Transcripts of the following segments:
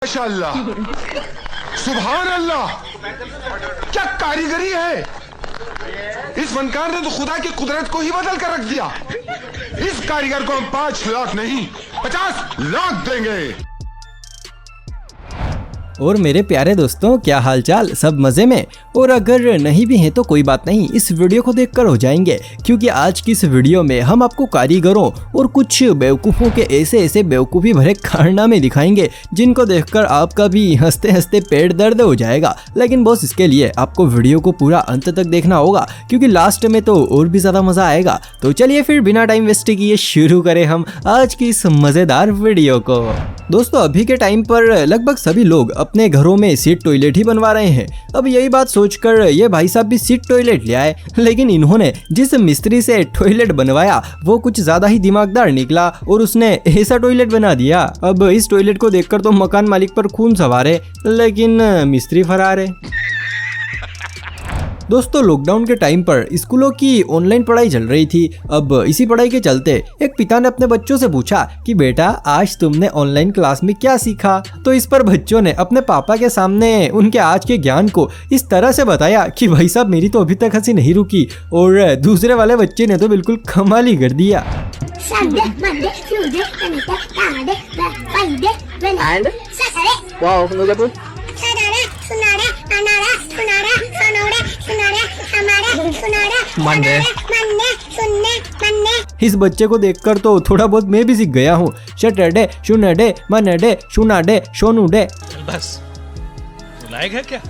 माशाअल्लाह, सुभान अल्लाह, क्या कारीगरी है। इस फनकार ने तो खुदा की कुदरत को ही बदल कर रख दिया। इस कारीगर को हम 5 लाख नहीं 50 लाख देंगे। और मेरे प्यारे दोस्तों, क्या हालचाल, सब मजे में? और अगर नहीं भी हैं तो कोई बात नहीं, इस वीडियो को देखकर हो जाएंगे, क्योंकि आज की इस वीडियो में हम आपको कारीगरों और कुछ बेवकूफ़ों के ऐसे बेवकूफ़ी भरे कारनामे दिखाएंगे जिनको देखकर आपका भी हंसते हंसते पेट दर्द हो जाएगा। लेकिन बॉस, इसके लिए आपको वीडियो को पूरा अंत तक देखना होगा, क्योंकि लास्ट में तो और भी ज़्यादा मज़ा आएगा। तो चलिए फिर बिना टाइम वेस्ट किए शुरू करें हम आज की इस मज़ेदार वीडियो को। दोस्तों, अभी के टाइम पर लगभग सभी लोग अपने घरों में सीट टॉयलेट ही बनवा रहे हैं। अब यही बात सोचकर ये भाई साहब भी सीट टॉयलेट ले आए, लेकिन इन्होंने जिस मिस्त्री से टॉयलेट बनवाया वो कुछ ज्यादा ही दिमागदार निकला और उसने ऐसा टॉयलेट बना दिया। अब इस टॉयलेट को देखकर तो मकान मालिक पर खून सवार है, लेकिन मिस्त्री फरार है। दोस्तों, लॉकडाउन के टाइम पर स्कूलों की ऑनलाइन पढ़ाई चल रही थी। अब इसी पढ़ाई के चलते एक पिता ने अपने बच्चों से पूछा कि बेटा, आज तुमने ऑनलाइन क्लास में क्या सीखा? तो इस पर बच्चों ने अपने पापा के सामने उनके आज के ज्ञान को इस तरह से बताया कि भाई साहब, मेरी तो अभी तक हंसी नहीं रुकी। और दूसरे वाले बच्चे ने तो बिल्कुल कमाल ही कर दिया। इस बच्चे को देखकर तो थोड़ा बहुत मैं भी सीख गया हूँ। सैटरडे शून्यडे मनडे शूनाडे सोनूडे। बस लायक है क्या?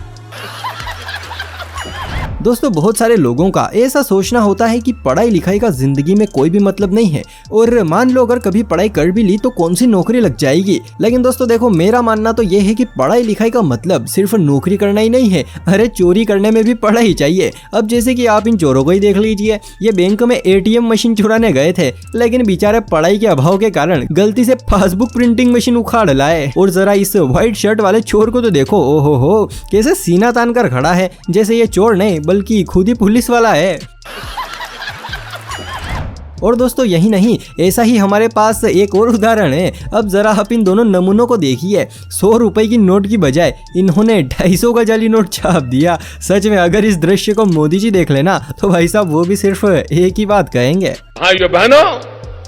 दोस्तों, बहुत सारे लोगों का ऐसा सोचना होता है कि पढ़ाई लिखाई का जिंदगी में कोई भी मतलब नहीं है, और मान लो अगर कभी पढ़ाई कर भी ली तो कौन सी नौकरी लग जाएगी। लेकिन दोस्तों देखो, मेरा मानना तो ये है कि पढ़ाई लिखाई का मतलब सिर्फ नौकरी करना ही नहीं है। अरे, चोरी करने में भी पढ़ाई चाहिए। अब जैसे कि आप इन चोरों को ही देख लीजिए, ये बैंक में ATM मशीन चुराने गए थे, लेकिन बेचारे पढ़ाई के अभाव के कारण गलती से पासबुक प्रिंटिंग मशीन उखाड़ लाए। और जरा इस व्हाइट शर्ट वाले चोर को तो देखो, ओहो हो, कैसे सीना तान कर खड़ा है, जैसे ये चोर नहीं बल्कि खुद ही पुलिस वाला है। और दोस्तों, यही नहीं, ऐसा ही हमारे पास एक और उदाहरण है। अब जरा आप इन दोनों नमूनों को देखिए। 100 रुपए की नोट की बजाय इन्होंने 250 का जाली नोट छाप दिया। सच में अगर इस दृश्य को मोदी जी देख लेना तो भाई साहब वो भी सिर्फ एक ही बात कहेंगे, भाइयों बहनों,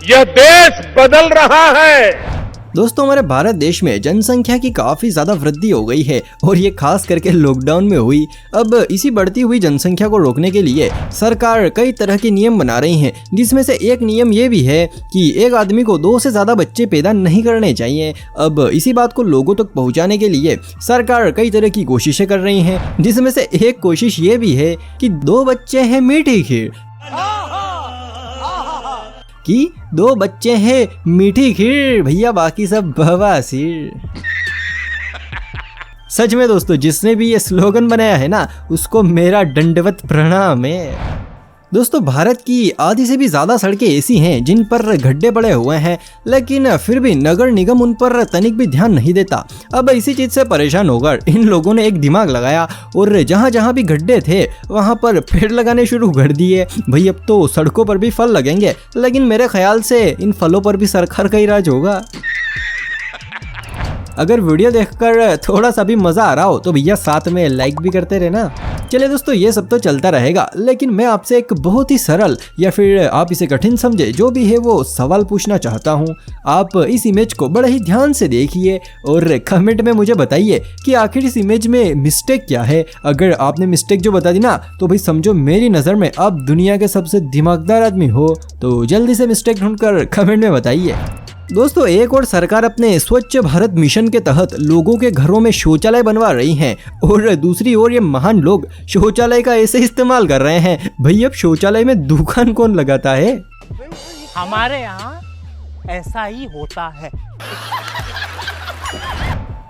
यह देश बदल रहा है। दोस्तों, हमारे भारत देश में जनसंख्या की काफ़ी ज़्यादा वृद्धि हो गई है, और ये खास करके लॉकडाउन में हुई। अब इसी बढ़ती हुई जनसंख्या को रोकने के लिए सरकार कई तरह के नियम बना रही है, जिसमें से एक नियम ये भी है कि एक आदमी को 2 से ज़्यादा बच्चे पैदा नहीं करने चाहिए। अब इसी बात को लोगों तक पहुँचाने के लिए सरकार कई तरह की कोशिशें कर रही है, जिसमें से एक कोशिश ये भी है कि 2 बच्चे हैं मीठी खीर, कि 2 बच्चे हैं मीठी खीर भैया, बाकी सब बवासीर। सच में दोस्तों, जिसने भी ये स्लोगन बनाया है ना, उसको मेरा दंडवत प्रणाम है। दोस्तों, भारत की आधी से भी ज़्यादा सड़कें ऐसी हैं जिन पर गड्ढे पड़े हुए हैं, लेकिन फिर भी नगर निगम उन पर तनिक भी ध्यान नहीं देता। अब इसी चीज़ से परेशान होकर इन लोगों ने एक दिमाग लगाया और जहाँ जहाँ भी गड्ढे थे वहाँ पर पेड़ लगाने शुरू कर दिए। भाई, अब तो सड़कों पर भी फल लगेंगे, लेकिन मेरे ख्याल से इन फलों पर भी सरकार का ही राज होगा। अगर वीडियो देखकर थोड़ा सा भी मज़ा आ रहा हो तो भैया साथ में लाइक भी करते रहना। चलिए दोस्तों, ये सब तो चलता रहेगा, लेकिन मैं आपसे एक बहुत ही सरल या फिर आप इसे कठिन समझे जो भी है वो सवाल पूछना चाहता हूँ। आप इस इमेज को बड़े ही ध्यान से देखिए और कमेंट में मुझे बताइए कि आखिर इस इमेज में मिस्टेक क्या है। अगर आपने मिस्टेक जो बता दी ना, तो भाई समझो मेरी नज़र में आप दुनिया के सबसे दिमागदार आदमी हो। तो जल्दी से मिस्टेक ढूंढकर कमेंट में बताइए। दोस्तों, एक और सरकार अपने स्वच्छ भारत मिशन के तहत लोगों के घरों में शौचालय बनवा रही हैं, और दूसरी ओर ये महान लोग शौचालय का ऐसे इस्तेमाल कर रहे हैं। भाई, अब शौचालय में दुकान कौन लगाता है? हमारे यहाँ ऐसा ही होता है।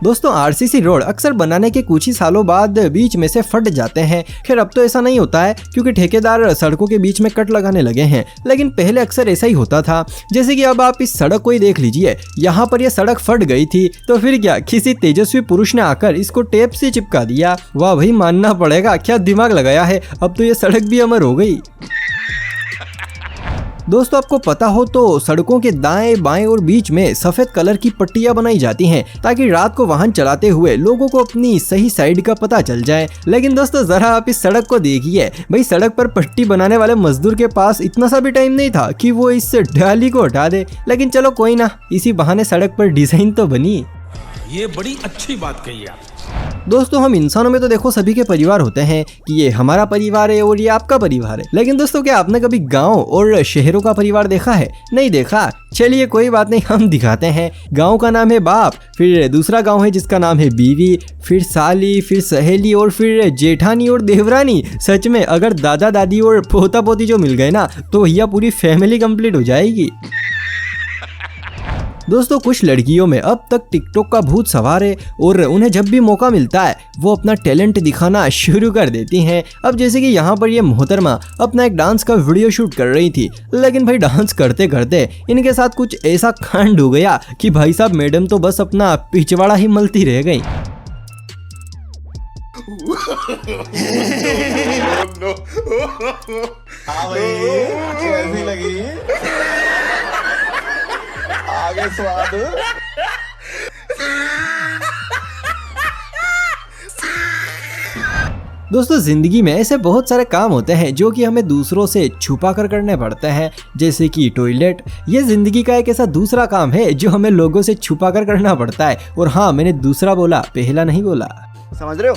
दोस्तों, RCC रोड अक्सर बनाने के कुछ ही सालों बाद बीच में से फट जाते हैं। खैर, अब तो ऐसा नहीं होता है क्योंकि ठेकेदार सड़कों के बीच में कट लगाने लगे हैं, लेकिन पहले अक्सर ऐसा ही होता था। जैसे कि अब आप इस सड़क को ही देख लीजिए, यहाँ पर यह सड़क फट गई थी तो फिर क्या, किसी तेजस्वी पुरुष ने आकर इसको टेप से चिपका दिया। वाह भाई, मानना पड़ेगा, क्या दिमाग लगाया है। अब तो ये सड़क भी अमर हो गई। दोस्तों आपको पता हो तो सड़कों के दाएं बाएं और बीच में सफेद कलर की पट्टियां बनाई जाती हैं ताकि रात को वाहन चलाते हुए लोगों को अपनी सही साइड का पता चल जाए। लेकिन दोस्तों जरा आप इस सड़क को देखिए, भाई सड़क पर पट्टी बनाने वाले मजदूर के पास इतना सा भी टाइम नहीं था कि वो इस डाली को हटा दे। लेकिन चलो कोई ना, इसी बहाने सड़क पर डिजाइन तो बनी। ये बड़ी अच्छी बात कही आप। दोस्तों हम इंसानों में तो देखो सभी के परिवार होते हैं कि ये हमारा परिवार है और ये आपका परिवार है, लेकिन दोस्तों क्या आपने कभी गांव और शहरों का परिवार देखा है? नहीं देखा? चलिए कोई बात नहीं, हम दिखाते हैं। गांव का नाम है बाप, फिर दूसरा गांव है जिसका नाम है बीवी, फिर साली, फिर सहेली और फिर जेठानी और देवरानी। सच में अगर दादा दादी और पोता पोती जो मिल गए ना तो भैया पूरी फैमिली कंप्लीट हो जाएगी। दोस्तों कुछ लड़कियों में अब तक टिकटॉक का भूत सवार है और उन्हें जब भी मौका मिलता है वो अपना टैलेंट दिखाना शुरू कर देती हैं। अब जैसे कि यहाँ पर ये मोहतरमा अपना एक डांस का वीडियो शूट कर रही थी, लेकिन भाई डांस करते करते इनके साथ कुछ ऐसा कांड हो गया कि भाई साहब मैडम तो बस अपना पिछवाड़ा ही मलती रह गई। कैसी लगी? आगे स्वाद। दोस्तों जिंदगी में ऐसे बहुत सारे काम होते हैं जो कि हमें दूसरों से छुपा कर करने पड़ते हैं, जैसे कि टॉयलेट। ये जिंदगी का एक ऐसा दूसरा काम है जो हमें लोगों से छुपा कर करना पड़ता है। और हाँ, मैंने दूसरा बोला, पहला नहीं बोला। समझ रहे हो?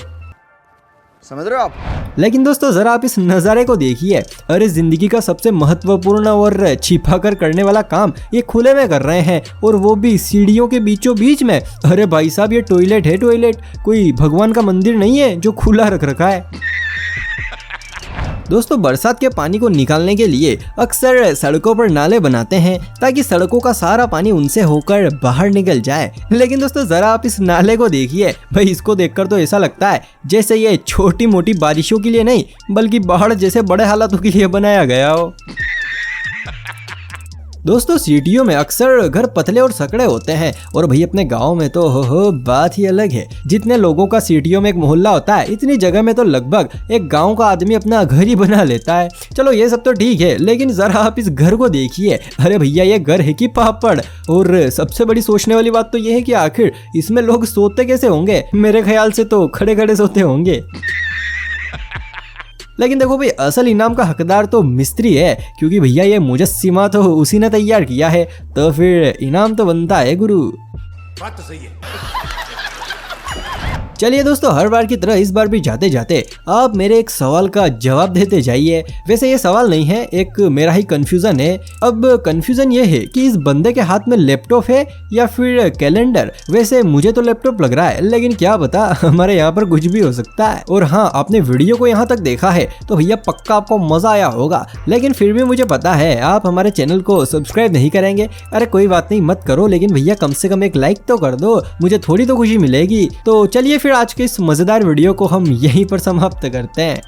समझ रहे हो आप? लेकिन दोस्तों जरा आप इस नज़ारे को देखिए। अरे जिंदगी का सबसे महत्वपूर्ण और छिपा कर करने वाला काम ये खुले में कर रहे हैं, और वो भी सीढ़ियों के बीचों बीच में। अरे भाई साहब ये टॉयलेट है, टॉयलेट कोई भगवान का मंदिर नहीं है जो खुला रख रखा है। दोस्तों बरसात के पानी को निकालने के लिए अक्सर सड़कों पर नाले बनाते हैं ताकि सड़कों का सारा पानी उनसे होकर बाहर निकल जाए। लेकिन दोस्तों जरा आप इस नाले को देखिए, भाई इसको देखकर तो ऐसा लगता है जैसे ये छोटी मोटी बारिशों के लिए नहीं बल्कि बाढ़ जैसे बड़े हालातों के लिए बनाया गया हो। दोस्तों सिटियों में अक्सर घर पतले और सकड़े होते हैं, और भाई अपने गांव में तो हो बात ही अलग है। जितने लोगों का सिटियों में एक मोहल्ला होता है, इतनी जगह में तो लगभग एक गांव का आदमी अपना घर ही बना लेता है। चलो ये सब तो ठीक है, लेकिन जरा आप इस घर को देखिए। अरे भैया ये घर है कि पापड़? और सबसे बड़ी सोचने वाली बात तो ये है कि आखिर इसमें लोग सोते कैसे होंगे? मेरे ख्याल से तो खड़े खड़े सोते होंगे। लेकिन देखो भाई असल इनाम का हकदार तो मिस्त्री है, क्योंकि भैया ये मुजस्सिमा तो उसी ने तैयार किया है, तो फिर इनाम तो बनता है गुरु। बात तो सही है। चलिए दोस्तों हर बार की तरह इस बार भी जाते जाते आप मेरे एक सवाल का जवाब देते जाइए। वैसे ये सवाल नहीं है, एक मेरा ही कंफ्यूजन है। अब कंफ्यूजन ये है कि इस बंदे के हाथ में लैपटॉप है या फिर कैलेंडर। वैसे मुझे तो लैपटॉप लग रहा है, लेकिन क्या पता हमारे यहाँ पर कुछ भी हो सकता है। और हाँ, आपने वीडियो को यहाँ तक देखा है तो भैया पक्का आपको मजा आया होगा, लेकिन फिर भी मुझे पता है आप हमारे चैनल को सब्सक्राइब नहीं करेंगे। अरे कोई बात नहीं, मत करो, लेकिन भैया कम से कम एक लाइक तो कर दो, मुझे थोड़ी तो खुशी मिलेगी। तो चलिए फिर आज के इस मजेदार वीडियो को हम यहीं पर समाप्त करते हैं।